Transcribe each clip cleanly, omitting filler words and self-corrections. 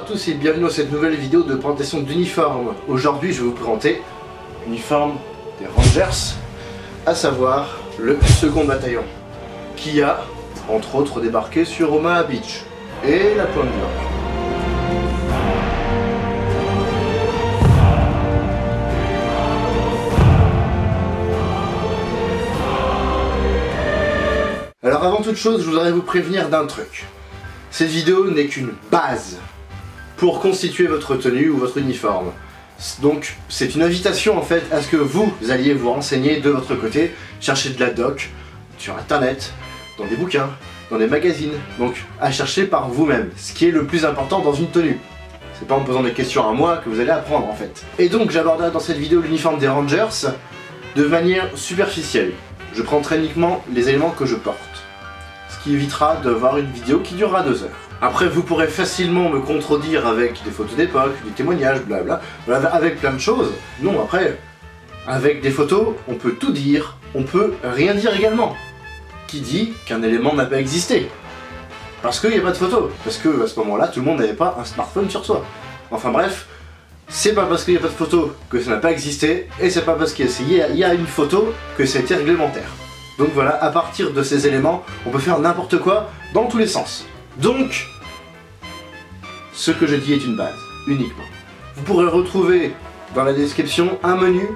tous et bienvenue dans cette nouvelle vidéo de présentation d'uniforme. Aujourd'hui je vais vous présenter l'uniforme des Rangers, à savoir le 2e bataillon, qui a entre autres débarqué sur Omaha Beach et la Pointe du Hoc. Alors avant toute chose, je voudrais vous prévenir d'un truc. Cette vidéo n'est qu'une base pour constituer votre tenue ou votre uniforme. Donc c'est une invitation en fait à ce que vous alliez vous renseigner de votre côté, chercher de la doc sur internet, dans des bouquins, dans des magazines, donc à chercher par vous-même, ce qui est le plus important dans une tenue. C'est pas en me posant des questions à moi que vous allez apprendre en fait. Et donc j'aborderai dans cette vidéo l'uniforme des Rangers de manière superficielle. Je prendrai uniquement les éléments que je porte, ce qui évitera de voir une vidéo qui durera 2 heures. Après vous pourrez facilement me contredire avec des photos d'époque, des témoignages, blabla, avec plein de choses. Non, après, avec des photos, on peut tout dire, on peut rien dire également. Qui dit qu'un élément n'a pas existé? Parce qu'il n'y a pas de photo, parce que à ce moment-là, tout le monde n'avait pas un smartphone sur soi. Enfin bref, c'est pas parce qu'il n'y a pas de photo que ça n'a pas existé, et c'est pas parce qu'il y a une photo que ça a été réglementaire. Donc voilà, à partir de ces éléments, on peut faire n'importe quoi dans tous les sens. Donc, ce que je dis est une base, uniquement. Vous pourrez retrouver dans la description un menu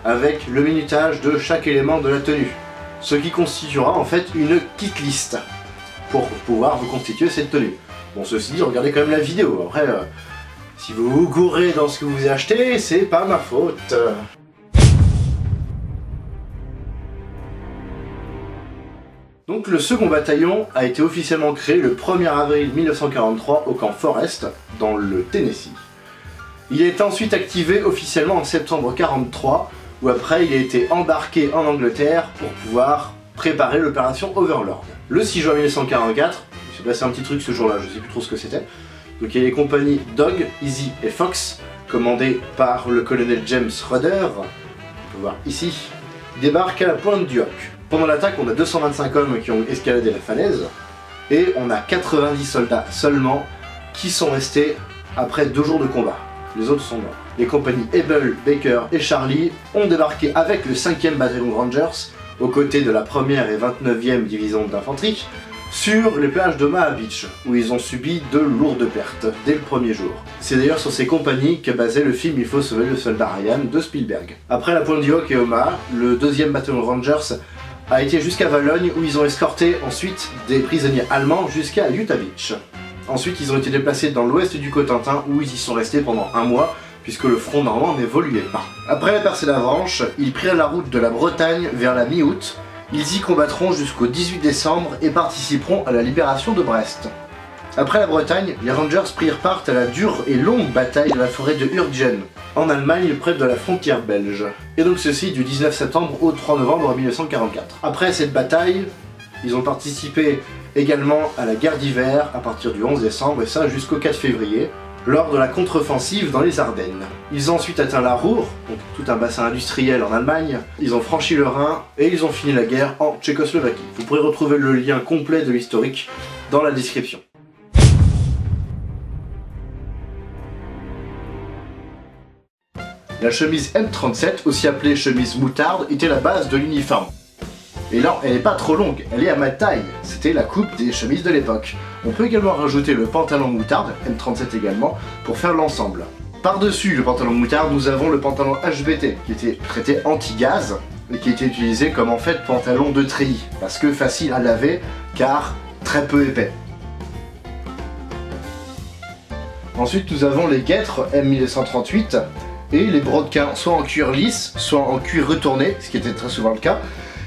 avec le minutage de chaque élément de la tenue, ce qui constituera en fait une kit list pour pouvoir vous constituer cette tenue. Bon, ceci dit, regardez quand même la vidéo. Après, si vous vous gourrez dans ce que vous achetez, c'est pas ma faute. Donc le 2e bataillon a été officiellement créé le 1er avril 1943 au camp Forrest, dans le Tennessee. Il a été ensuite activé officiellement en septembre 1943, où après il a été embarqué en Angleterre pour pouvoir préparer l'opération Overlord. Le 6 juin 1944, il s'est passé un petit truc ce jour-là, je sais plus trop ce que c'était. Donc il y a les compagnies Dog, Easy et Fox, commandées par le colonel James Rudder, on peut voir ici, débarquent à la Pointe du Hoc. Pendant l'attaque, on a 225 hommes qui ont escaladé la falaise, et on a 90 soldats seulement qui sont restés après 2 jours de combat. Les autres sont morts. Les compagnies Able, Baker et Charlie ont débarqué avec le 5e bataillon de Rangers, aux côtés de la 1re et 29e division d'infanterie, sur les plages de Omaha Beach, où ils ont subi de lourdes pertes dès le premier jour. C'est d'ailleurs sur ces compagnies qu'est basé le film Il faut sauver le soldat Ryan de Spielberg. Après la Pointe du Hoc et Omaha, le 2e bataillon de Rangers a été jusqu'à Valogne, où ils ont escorté ensuite des prisonniers allemands jusqu'à Utah Beach. Ensuite ils ont été déplacés dans l'ouest du Cotentin, où ils y sont restés pendant 1 mois, puisque le front normand n'évoluait pas. Après la percée d'Avranches, ils prirent la route de la Bretagne vers la mi-août. Ils y combattront jusqu'au 18 décembre et participeront à la libération de Brest. Après la Bretagne, les Rangers prirent part à la dure et longue bataille de la forêt de Urgen, en Allemagne près de la frontière belge. Et donc ceci du 19 septembre au 3 novembre 1944. Après cette bataille, ils ont participé également à la guerre d'hiver à partir du 11 décembre et ça jusqu'au 4 février, lors de la contre-offensive dans les Ardennes. Ils ont ensuite atteint la Ruhr, donc tout un bassin industriel en Allemagne, ils ont franchi le Rhin et ils ont fini la guerre en Tchécoslovaquie. Vous pourrez retrouver le lien complet de l'historique dans la description. La chemise M37, aussi appelée chemise moutarde, était la base de l'uniforme. Et là, elle n'est pas trop longue, elle est à ma taille. C'était la coupe des chemises de l'époque. On peut également rajouter le pantalon moutarde, M37 également, pour faire l'ensemble. Par-dessus le pantalon moutarde, nous avons le pantalon HBT, qui était traité anti-gaz, et qui était utilisé comme en fait pantalon de treillis, parce que facile à laver, car très peu épais. Ensuite, nous avons les guêtres M1938, et les brodequins, soit en cuir lisse, soit en cuir retourné, ce qui était très souvent le cas,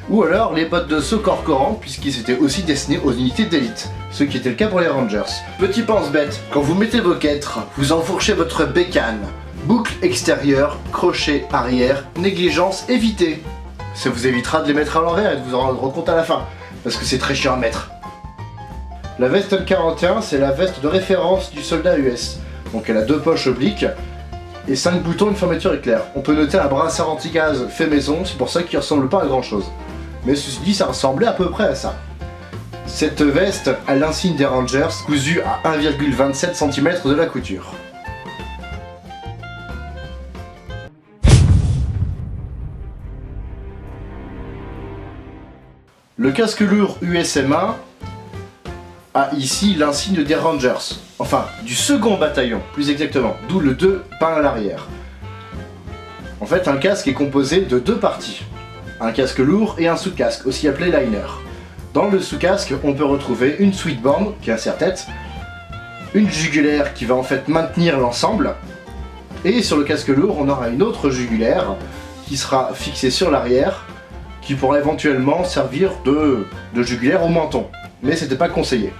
ou alors les bottes de saut corporant, puisqu'ils étaient aussi destinés aux unités d'élite, ce qui était le cas pour les Rangers. Petit pense-bête, quand vous mettez vos guêtres, vous enfourchez votre bécane. Boucle extérieure, crochet arrière, négligence évitée. Ça vous évitera de les mettre à l'envers et de vous en rendre compte à la fin, parce que c'est très chiant à mettre. La veste M41, c'est la veste de référence du soldat US. Donc elle a 2 poches obliques, et 5 boutons, une fermeture éclair. On peut noter un brassard anti-gaz fait maison, c'est pour ça qu'il ressemble pas à grand chose. Mais ceci dit, ça ressemblait à peu près à ça. Cette veste a l'insigne des Rangers cousu à 1,27 cm de la couture. Le casque lourd USM-1 a ici l'insigne des Rangers, enfin du second bataillon plus exactement, d'où le 2 peint à l'arrière. En fait, un casque est composé de deux parties, un casque lourd et un sous-casque, aussi appelé liner. Dans le sous-casque, on peut retrouver une sweatband qui a un serre-tête, une jugulaire qui va en fait maintenir l'ensemble, et sur le casque lourd, on aura une autre jugulaire qui sera fixée sur l'arrière, qui pourra éventuellement servir de jugulaire au menton, mais c'était pas conseillé.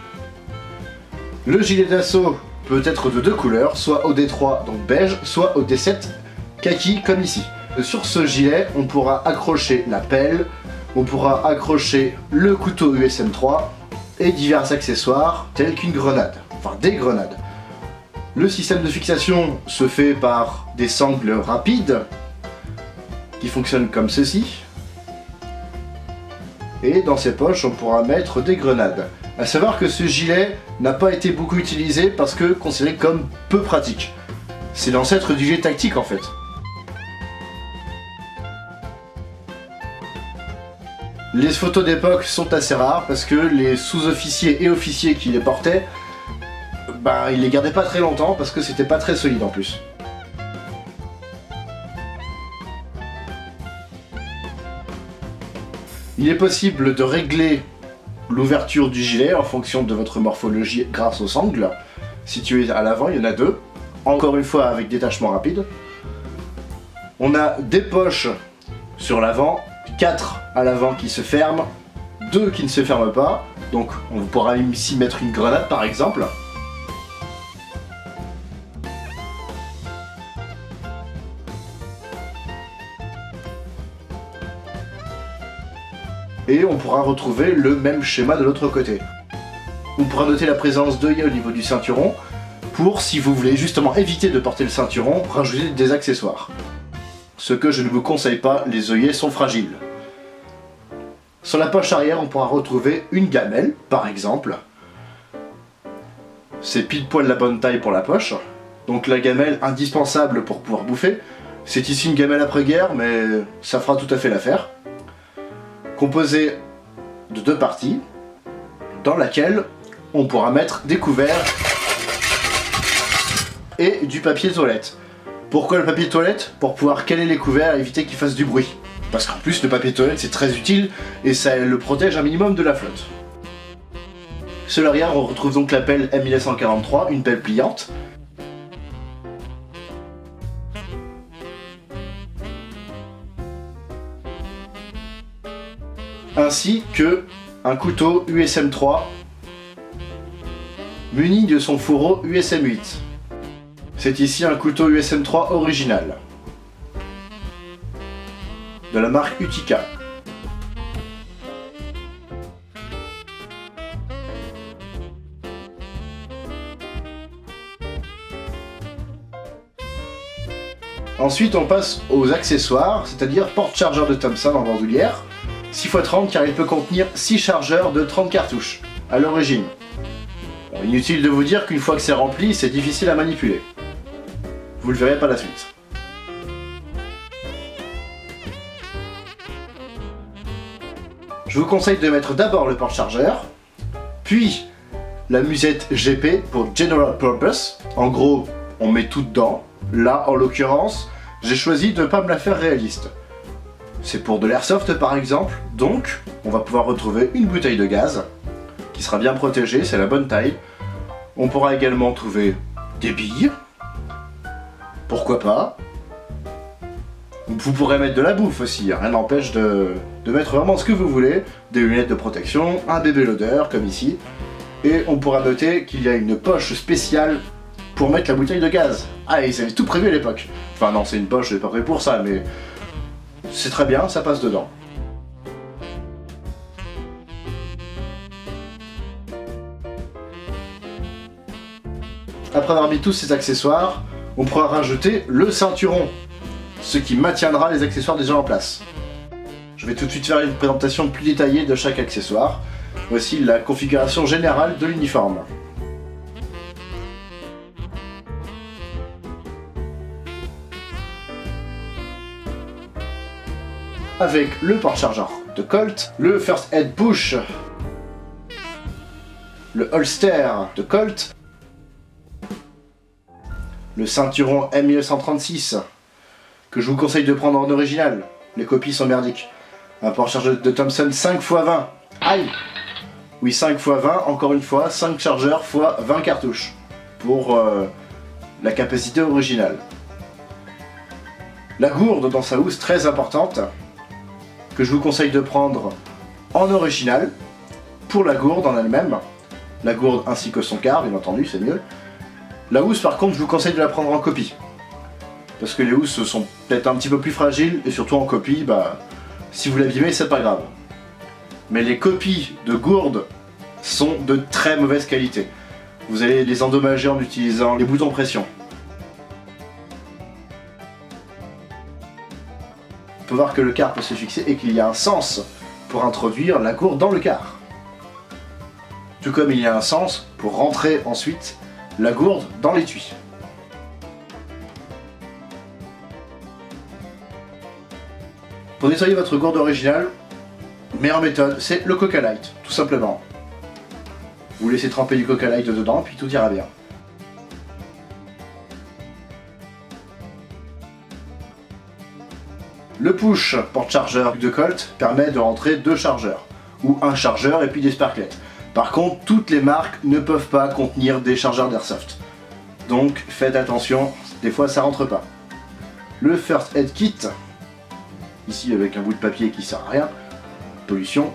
Le gilet d'assaut peut être de deux couleurs, soit au D3 donc beige, soit au D7 kaki comme ici. Sur ce gilet, on pourra accrocher la pelle, on pourra accrocher le couteau USM3 et divers accessoires tels qu'une grenade, enfin des grenades. Le système de fixation se fait par des sangles rapides qui fonctionnent comme ceci. Et dans ses poches, on pourra mettre des grenades. A savoir que ce gilet n'a pas été beaucoup utilisé parce que considéré comme peu pratique. C'est l'ancêtre du gilet tactique en fait. Les photos d'époque sont assez rares parce que les sous-officiers et officiers qui les portaient, ils les gardaient pas très longtemps parce que c'était pas très solide en plus. Il est possible de régler l'ouverture du gilet en fonction de votre morphologie grâce aux sangles. Situées à l'avant, il y en a deux, encore une fois avec détachement rapide. On a des poches sur l'avant, 4 à l'avant qui se ferment, 2 qui ne se ferment pas, donc on pourra ici mettre une grenade par exemple. Et on pourra retrouver le même schéma de l'autre côté. On pourra noter la présence d'œillets au niveau du ceinturon, pour, si vous voulez justement éviter de porter le ceinturon, rajouter des accessoires. Ce que je ne vous conseille pas, les œillets sont fragiles. Sur la poche arrière, on pourra retrouver une gamelle, par exemple. C'est pile poil la bonne taille pour la poche. Donc la gamelle indispensable pour pouvoir bouffer. C'est ici une gamelle après-guerre, mais ça fera tout à fait l'affaire. Composée de deux parties, dans laquelle on pourra mettre des couverts et du papier toilette. Pourquoi le papier toilette? Pour pouvoir caler les couverts et éviter qu'ils fassent du bruit. Parce qu'en plus le papier toilette c'est très utile et ça le protège un minimum de la flotte. Sur l'arrière on retrouve donc la pelle M1943, une pelle pliante. Ainsi que un couteau USM3 muni de son fourreau USM8. C'est ici un couteau USM3 original de la marque Utica. Ensuite on passe aux accessoires, c'est-à-dire porte-chargeur de Thompson en bandoulière, 6x30 car il peut contenir 6 chargeurs de 30 cartouches à l'origine. Bon, inutile de vous dire qu'une fois que c'est rempli, c'est difficile à manipuler. Vous le verrez par la suite. Je vous conseille de mettre d'abord le porte-chargeur, puis la musette GP pour General Purpose. En gros, on met tout dedans. Là, en l'occurrence, j'ai choisi de ne pas me la faire réaliste. C'est pour de l'airsoft par exemple, donc on va pouvoir retrouver une bouteille de gaz qui sera bien protégée, c'est la bonne taille. On pourra également trouver des billes, pourquoi pas. Vous pourrez mettre de la bouffe aussi, rien n'empêche de mettre vraiment ce que vous voulez, des lunettes de protection, un bébé loader comme ici, et on pourra noter qu'il y a une poche spéciale pour mettre la bouteille de gaz. Ah, ils avaient tout prévu à l'époque. Enfin non, c'est une poche, c'est pas prêt pour ça, mais c'est très bien, ça passe dedans. Après avoir mis tous ces accessoires, on pourra rajouter le ceinturon, ce qui maintiendra les accessoires déjà en place. Je vais tout de suite faire une présentation plus détaillée de chaque accessoire. Voici la configuration générale de l'uniforme. Avec le porte-chargeur de Colt, le First Aid Push, le holster de Colt, le ceinturon M1936, que je vous conseille de prendre en original, les copies sont merdiques. Un porte-chargeur de Thompson 5x20, aïe! Oui, 5x20, encore une fois, 5 chargeurs x 20 cartouches, pour la capacité originale. La gourde dans sa housse, très importante, que je vous conseille de prendre en original, pour la gourde en elle-même, la gourde ainsi que son quart, bien entendu, c'est mieux. La housse, par contre, je vous conseille de la prendre en copie, parce que les housses sont peut-être un petit peu plus fragiles, et surtout en copie, bah, si vous l'abîmez, c'est pas grave. Mais les copies de gourdes sont de très mauvaise qualité. Vous allez les endommager en utilisant les boutons pression. On peut voir que le quart peut se fixer et qu'il y a un sens pour introduire la gourde dans le quart. Tout comme il y a un sens pour rentrer ensuite la gourde dans l'étui. Pour nettoyer votre gourde originale, meilleure méthode, c'est le Coca Light, tout simplement. Vous laissez tremper du Coca Light dedans, puis tout ira bien. Le push porte-chargeur de Colt permet de rentrer 2 chargeurs, ou un chargeur et puis des sparklets. Par contre, toutes les marques ne peuvent pas contenir des chargeurs d'airsoft. Donc faites attention, des fois ça rentre pas. Le First Aid Kit, ici avec un bout de papier qui sert à rien, pollution.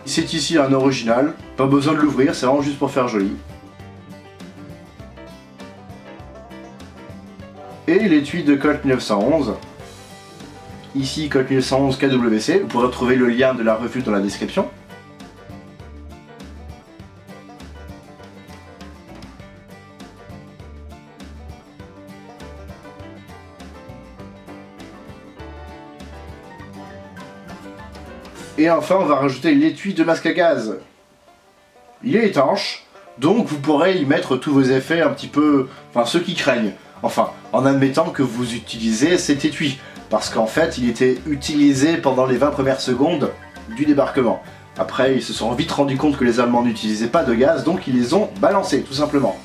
C'est ici un original, pas besoin de l'ouvrir, c'est vraiment juste pour faire joli. Et l'étui de Colt 1911. Ici Colt 1911 KWC, vous pourrez retrouver le lien de la revue dans la description. Et enfin, on va rajouter l'étui de masque à gaz. Il est étanche, donc vous pourrez y mettre tous vos effets un petit peu... Enfin, ceux qui craignent. Enfin, en admettant que vous utilisez cet étui. Parce qu'en fait, il était utilisé pendant les 20 premières secondes du débarquement. Après, ils se sont vite rendus compte que les Allemands n'utilisaient pas de gaz, donc ils les ont balancés, tout simplement.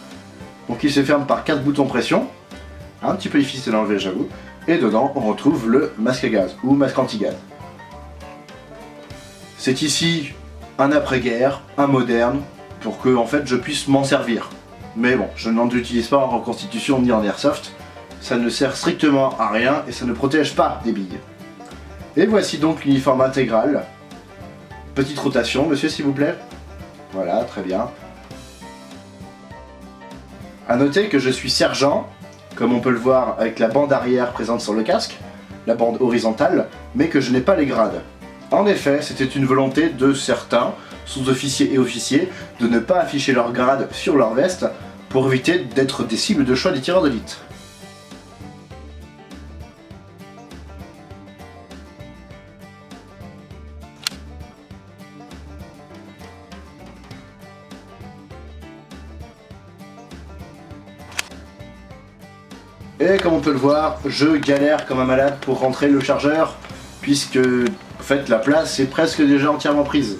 Donc il se ferme par 4 boutons pression. Un petit peu difficile à enlever, j'avoue. Et dedans, on retrouve le masque à gaz, ou masque anti-gaz. C'est ici un après-guerre, un moderne, pour que en fait je puisse m'en servir. Mais bon, je n'en utilise pas en reconstitution ni en airsoft, ça ne sert strictement à rien et ça ne protège pas des billes. Et voici donc l'uniforme intégral. Petite rotation, monsieur, s'il vous plaît. Voilà, très bien. A noter que je suis sergent, comme on peut le voir avec la bande arrière présente sur le casque, la bande horizontale, mais que je n'ai pas les grades. En effet, c'était une volonté de certains, sous-officiers et officiers, de ne pas afficher leur grade sur leur veste pour éviter d'être des cibles de choix des tireurs d'élite. Et comme on peut le voir, je galère comme un malade pour rentrer le chargeur, puisque en fait la place est presque déjà entièrement prise.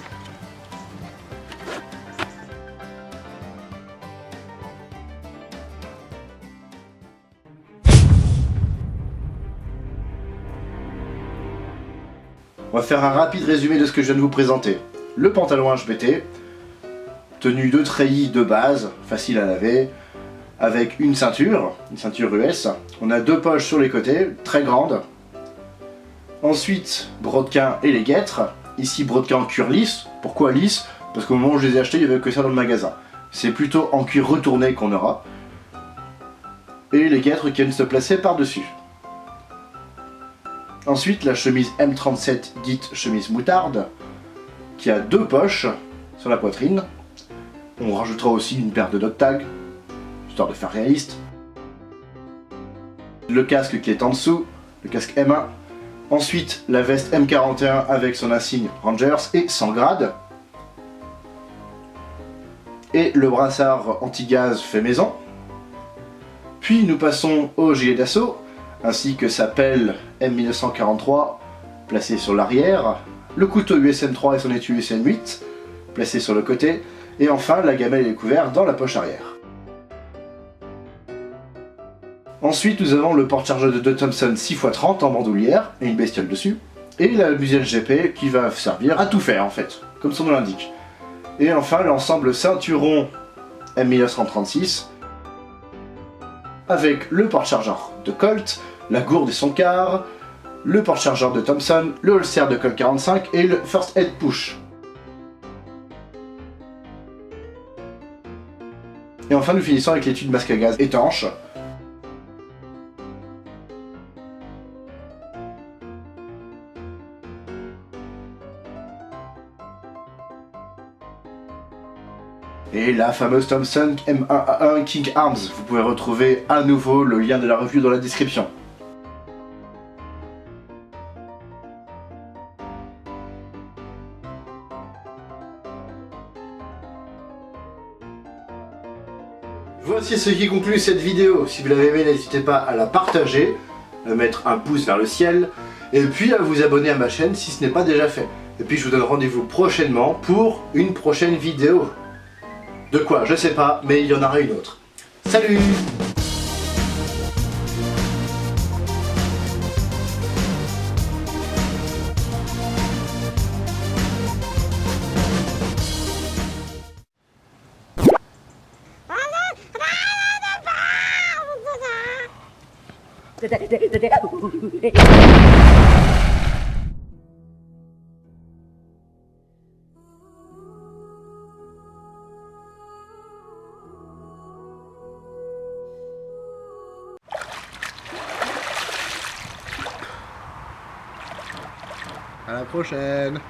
On va faire un rapide résumé de ce que je viens de vous présenter. Le pantalon HBT, tenue de treillis de base, facile à laver, avec une ceinture US. On a 2 poches sur les côtés, très grandes. Ensuite, brodequin et les guêtres. Ici, brodequin en cuir lisse. Pourquoi lisse? Parce qu'au moment où je les ai achetés, il n'y avait que ça dans le magasin. C'est plutôt en cuir retourné qu'on aura. Et les guêtres qui viennent se placer par-dessus. Ensuite, la chemise M37, dite chemise moutarde, qui a 2 poches sur la poitrine. On rajoutera aussi une paire de dog tags, histoire de faire réaliste. Le casque qui est en dessous, le casque M1. Ensuite, la veste M41 avec son insigne Rangers et 100 grades. Et le brassard anti-gaz fait maison. Puis nous passons au gilet d'assaut, ainsi que sa pelle M1943 placée sur l'arrière, le couteau USM3 et son étui USM8 placé sur le côté, et enfin la gamelle et les couverts dans la poche arrière. Ensuite nous avons le porte-chargeur de Thompson 6x30 en bandoulière et une bestiole dessus, et la Musiel GP qui va servir à tout faire en fait, comme son nom l'indique. Et enfin l'ensemble ceinturon M1936 avec le porte-chargeur de Colt, la gourde et son quart, le porte-chargeur de Thompson, le holster de Colt 45 et le First Aid Push. Et enfin nous finissons avec l'étui de masque à gaz étanche. Et la fameuse Thompson M1A1 King Arms. Vous pouvez retrouver à nouveau le lien de la review dans la description. Voici ce qui conclut cette vidéo. Si vous l'avez aimé, n'hésitez pas à la partager, à mettre un pouce vers le ciel, et puis à vous abonner à ma chaîne si ce n'est pas déjà fait. Et puis je vous donne rendez-vous prochainement pour une prochaine vidéo. De quoi, je sais pas, mais il y en aura une autre. Salut! À la prochaine!